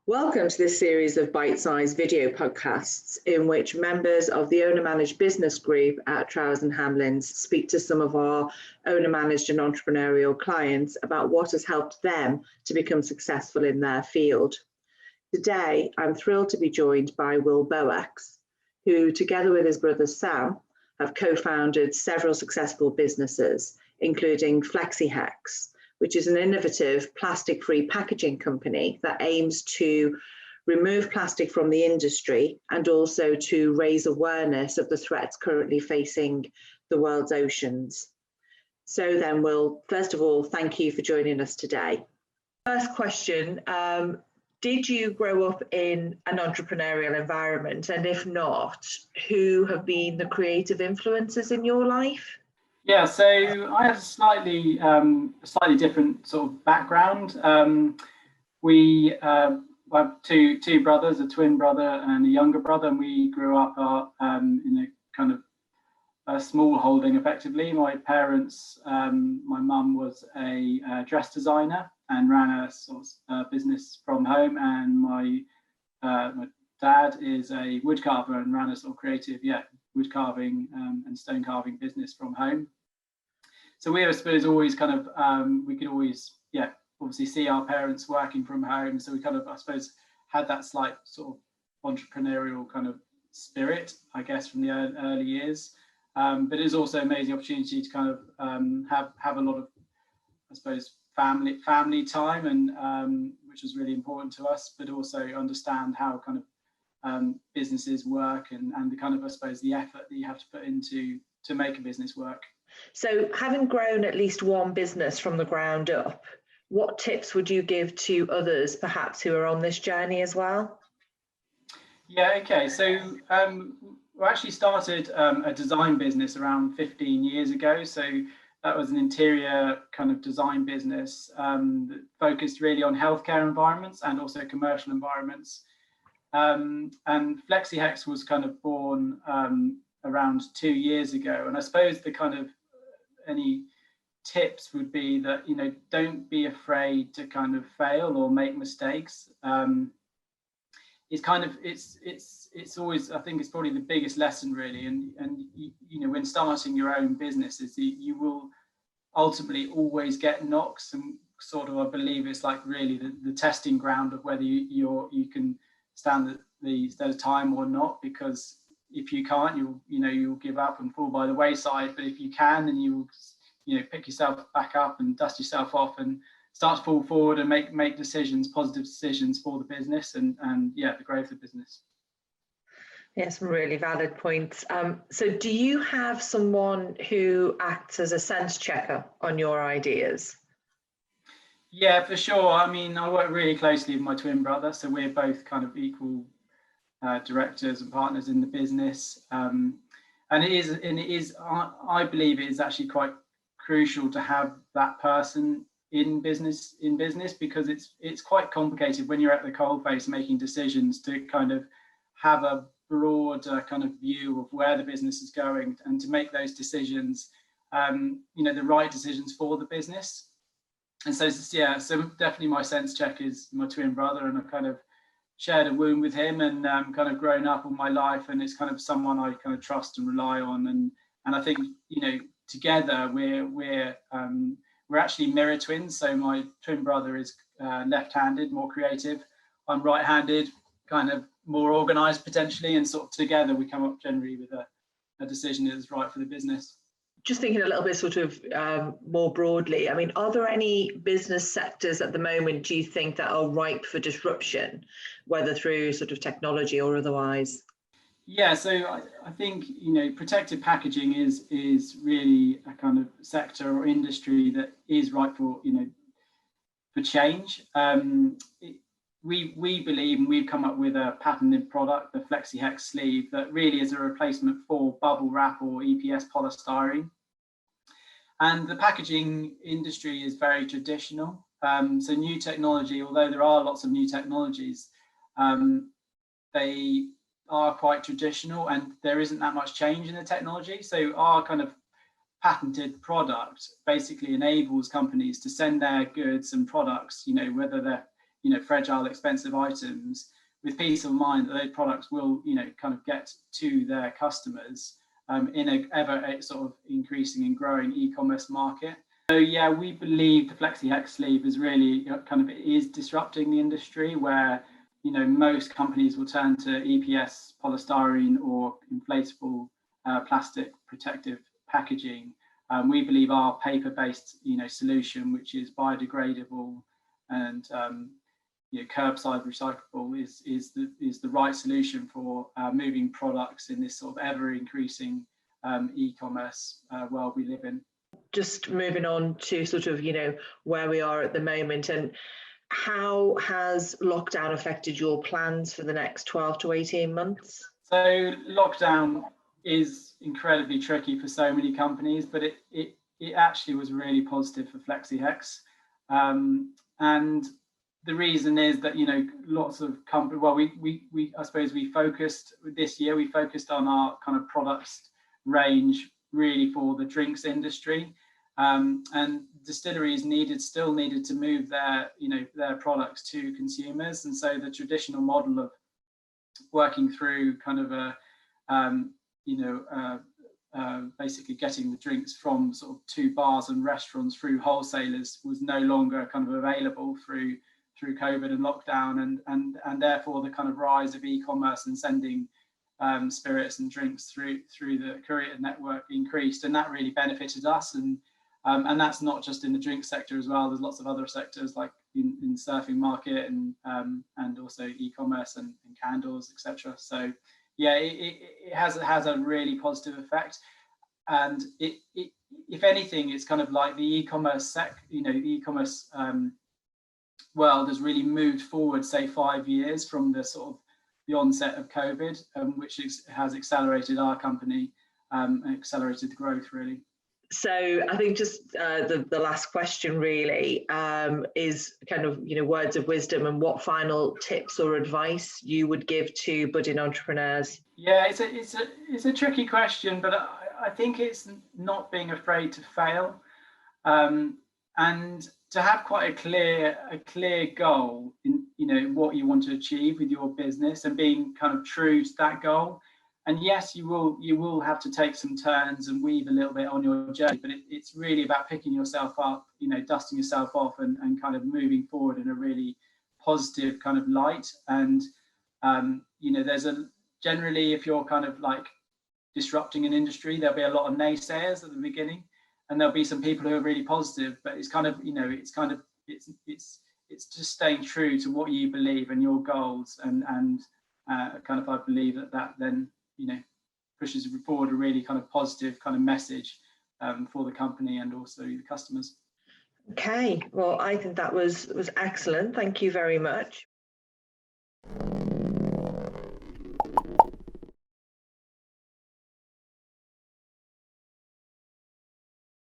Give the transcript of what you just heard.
Welcome to this series of bite-sized video podcasts in which members of the owner-managed business group at Trowers and Hamlins speak to some of our owner-managed and entrepreneurial clients about what has helped them to become successful in their field. Today, I'm thrilled to be joined by Will Boex, who, together with his brother Sam, have co-founded several successful businesses, including Flexi-Hex, which is an innovative plastic-free packaging company that aims to remove plastic from the industry and also to raise awareness of the threats currently facing the world's oceans. So then, Will, first of all, thank you for joining us today. First question, did you grow up in an entrepreneurial environment? And if not, who have been the creative influences in your life? Yeah, so I have a slightly different sort of background. We have two brothers, a twin brother and a younger brother, and we grew up in a kind of a small holding, effectively. My parents, my mum was a dress designer and ran a sort of business from home, and my dad is a wood carver and ran a sort of creative, wood carving and stone carving business from home. So we, I suppose, always kind of, we could always, obviously see our parents working from home. So we kind of, I suppose, had that slight sort of entrepreneurial kind of spirit, I guess, from the early years. But it was also an amazing opportunity to kind of have a lot of, I suppose, family time, and which was really important to us, but also understand how kind of businesses work and the kind of, I suppose, the effort that you have to put into to make a business work. So having grown at least one business from the ground up, what tips would you give to others perhaps who are on this journey as well? Yeah, okay. So we actually started a design business around 15 years ago. So that was an interior kind of design business that focused really on healthcare environments and also commercial environments. And FlexiHex was kind of born around 2 years ago. And I suppose the kind of any tips would be that, don't be afraid to kind of fail or make mistakes. It's kind of, it's always, I think it's probably the biggest lesson really. And when starting your own business is you will ultimately always get knocks, and sort of, I believe it's like really the testing ground of whether you can stand the time or not, because if you can't, you'll give up and fall by the wayside. But if you can, then you will, pick yourself back up and dust yourself off and start to fall forward and make decisions, positive decisions for the business and the growth of the business. Yes, some really valid points. So do you have someone who acts as a sense checker on your ideas? Yeah, for sure. I mean, I work really closely with my twin brother, so we're both kind of equal directors and partners in the business, and it is I believe it is actually quite crucial to have that person in business because it's quite complicated when you're at the coalface making decisions to kind of have a broader kind of view of where the business is going and to make those decisions, the right decisions for the business. And so definitely my sense check is my twin brother, and I kind of shared a womb with him and kind of grown up all my life, and it's kind of someone I kind of trust and rely on, and I think together we're actually mirror twins. So my twin brother is left-handed, more creative. I'm right-handed, kind of more organized potentially, and sort of together we come up generally with a decision that is right for the business. Just thinking a little bit sort of more broadly, I mean, are there any business sectors at the moment, do you think, that are ripe for disruption, whether through sort of technology or otherwise? Yeah, so I think, protected packaging is really a kind of sector or industry that is ripe for, for change. We believe, and we've come up with a patented product, the Flexi-Hex sleeve, that really is a replacement for bubble wrap or EPS polystyrene. And the packaging industry is very traditional. So new technology, although there are lots of new technologies, they are quite traditional and there isn't that much change in the technology. So our kind of patented product basically enables companies to send their goods and products, whether they're fragile, expensive items, with peace of mind that those products will, kind of get to their customers in a ever sort of increasing and growing e-commerce market. So yeah, we believe the Flexi-Hex sleeve is really is disrupting the industry, where most companies will turn to EPS polystyrene or inflatable plastic protective packaging. We believe our paper-based solution, which is biodegradable and curbside recyclable, is the right solution for moving products in this sort of ever increasing e-commerce world we live in. Just moving on to sort of where we are at the moment, and how has lockdown affected your plans for the next 12 to 18 months? So lockdown is incredibly tricky for so many companies, but it actually was really positive for Flexi-Hex. And the reason is that lots of companies, well, I suppose we focused this year, we focused on our kind of products range really for the drinks industry, and distilleries still needed to move their products to consumers. And so the traditional model of working through kind of basically getting the drinks from sort of to bars and restaurants through wholesalers was no longer kind of available through COVID and lockdown, and therefore the kind of rise of e-commerce and sending spirits and drinks through the courier network increased, and that really benefited us. And that's not just in the drink sector as well. There's lots of other sectors like in the surfing market and also e-commerce and candles, etc. So yeah, it has a really positive effect. And if anything, it's kind of like the e-commerce e-commerce world has really moved forward, say 5 years from the sort of the onset of COVID, which has accelerated our company, accelerated the growth really. So I think just the last question really is kind of words of wisdom, and what final tips or advice you would give to budding entrepreneurs. Yeah, it's a tricky question, but I think it's not being afraid to fail, and to have quite a clear goal in what you want to achieve with your business, and being kind of true to that goal. And yes, you will have to take some turns and weave a little bit on your journey, but it's really about picking yourself up, dusting yourself off and kind of moving forward in a really positive kind of light. And there's generally, if you're kind of like disrupting an industry, there'll be a lot of naysayers at the beginning, and there'll be some people who are really positive, but it's kind of it's just staying true to what you believe and your goals, and kind of I believe that then pushes forward a really kind of positive kind of message for the company and also the customers. Okay, well, I think that was excellent. Thank you very much.